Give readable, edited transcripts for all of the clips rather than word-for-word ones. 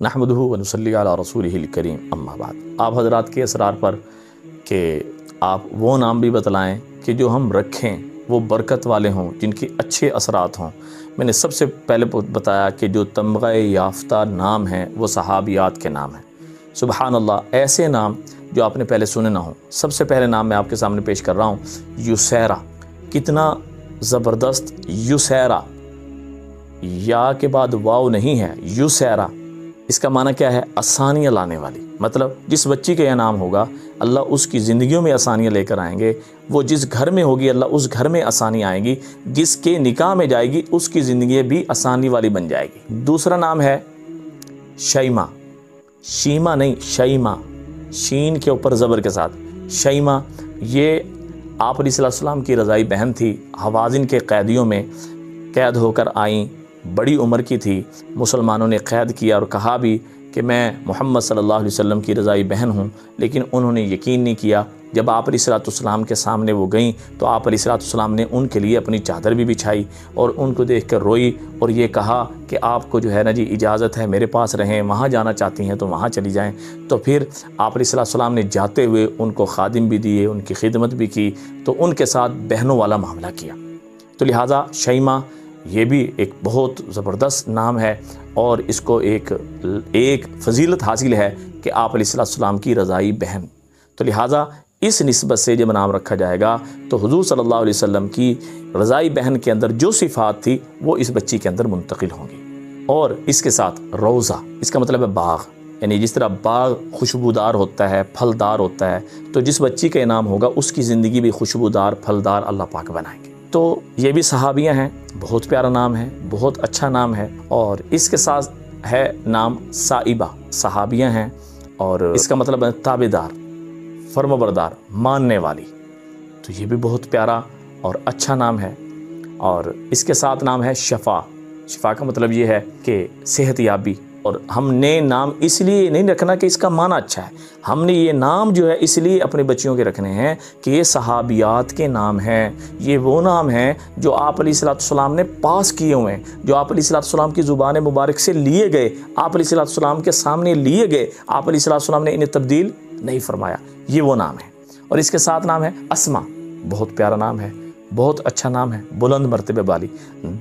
نحمدہ و نصلی علی رسولہ الکریم اما بعد۔ آپ حضرات کے اسرار پر کہ آپ وہ نام بھی بتلائیں کہ جو ہم رکھیں وہ برکت والے ہوں، جن کے اچھے اثرات ہوں۔ میں نے سب سے پہلے بتایا کہ جو تمغہ یافتہ نام ہیں وہ صحابیات کے نام ہیں۔ سبحان اللہ، ایسے نام جو آپ نے پہلے سنے نہ ہوں۔ سب سے پہلے نام میں آپ کے سامنے پیش کر رہا ہوں، یسیرہ۔ کتنا زبردست! یسیرہ، یا کے بعد واو نہیں ہے، یسیرہ۔ اس کا معنی کیا ہے؟ آسانیاں لانے والی۔ مطلب جس بچی کا یہ نام ہوگا اللہ اس کی زندگیوں میں آسانیاں لے کر آئیں گے۔ وہ جس گھر میں ہوگی اللہ اس گھر میں آسانی آئیں گی۔ جس کے نکاح میں جائے گی اس کی زندگی بھی آسانی والی بن جائے گی۔ دوسرا نام ہے شیمہ۔ شیمہ نہیں، شیمہ، شین کے اوپر زبر کے ساتھ۔ شیمہ یہ آپ علیہ السلام کی رضائی بہن تھی۔ حوازن کے قیدیوں میں قید ہو کر آئیں، بڑی عمر کی تھی۔ مسلمانوں نے قید کیا اور کہا بھی کہ میں محمد صلی اللہ علیہ وسلم کی رضائی بہن ہوں، لیکن انہوں نے یقین نہیں کیا۔ جب آپ علیہ السلام کے سامنے وہ گئیں تو آپ علیہ السلام نے ان کے لیے اپنی چادر بھی بچھائی اور ان کو دیکھ کر روئی اور یہ کہا کہ آپ کو جو ہے نا جی اجازت ہے میرے پاس رہیں، وہاں جانا چاہتی ہیں تو وہاں چلی جائیں۔ تو پھر آپ علیہ السلام نے جاتے ہوئے ان کو خادم بھی دیے، ان کی خدمت بھی کی، تو ان کے ساتھ بہنوں والا معاملہ کیا۔ تو لہٰذا شیمہ یہ بھی ایک بہت زبردست نام ہے اور اس کو ایک فضیلت حاصل ہے کہ آپ علیہ السلام کی رضائی بہن۔ تو لہٰذا اس نسبت سے جب نام رکھا جائے گا تو حضور صلی اللہ علیہ وسلم کی رضائی بہن کے اندر جو صفات تھی وہ اس بچی کے اندر منتقل ہوں گی۔ اور اس کے ساتھ روضہ، اس کا مطلب ہے باغ، یعنی جس طرح باغ خوشبودار ہوتا ہے، پھلدار ہوتا ہے، تو جس بچی کا نام ہوگا اس کی زندگی بھی خوشبودار، پھلدار اللہ پاک بنائیں گے۔ تو یہ بھی صحابیاں ہیں، بہت پیارا نام ہے، بہت اچھا نام ہے۔ اور اس کے ساتھ ہے نام صائبہ، صحابیاں ہیں اور اس کا مطلب ہے تابعدار، فرمانبردار، ماننے والی۔ تو یہ بھی بہت پیارا اور اچھا نام ہے۔ اور اس کے ساتھ نام ہے شفا۔ شفا کا مطلب یہ ہے کہ صحت یابی۔ اور ہم نے نام اس لیے نہیں رکھنا کہ اس کا معنی اچھا ہے، ہم نے یہ نام جو ہے اس لیے اپنے بچیوں کے رکھنے ہیں کہ یہ صحابیات کے نام ہیں۔ یہ وہ نام ہیں جو آپ علیہ السلام نے پاس کیے ہوئے ہیں، جو آپ علیہ السلام کی زبان مبارک سے لیے گئے، آپ علیہ السلام کے سامنے لیے گئے، آپ علیہ السلام نے انہیں تبدیل نہیں فرمایا۔ یہ وہ نام ہے۔ اور اس کے ساتھ نام ہے اسما، بہت پیارا نام ہے، بہت اچھا نام ہے، بلند مرتبے والی،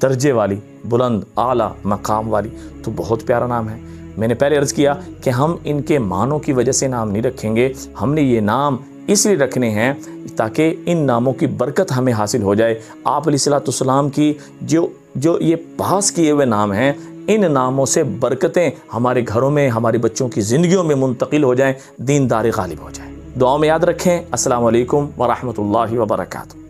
درجے والی، بلند اعلیٰ مقام والی۔ تو بہت پیارا نام ہے۔ میں نے پہلے عرض کیا کہ ہم ان کے معنوں کی وجہ سے نام نہیں رکھیں گے، ہم نے یہ نام اس لیے رکھنے ہیں تاکہ ان ناموں کی برکت ہمیں حاصل ہو جائے۔ آپ علیہ السلام کی جو یہ پاس کیے ہوئے نام ہیں، ان ناموں سے برکتیں ہمارے گھروں میں، ہمارے بچوں کی زندگیوں میں منتقل ہو جائیں، دینداری غالب ہو جائے۔ دعاؤں میں یاد رکھیں۔ السلام علیکم ورحمۃ اللہ وبرکاتہ۔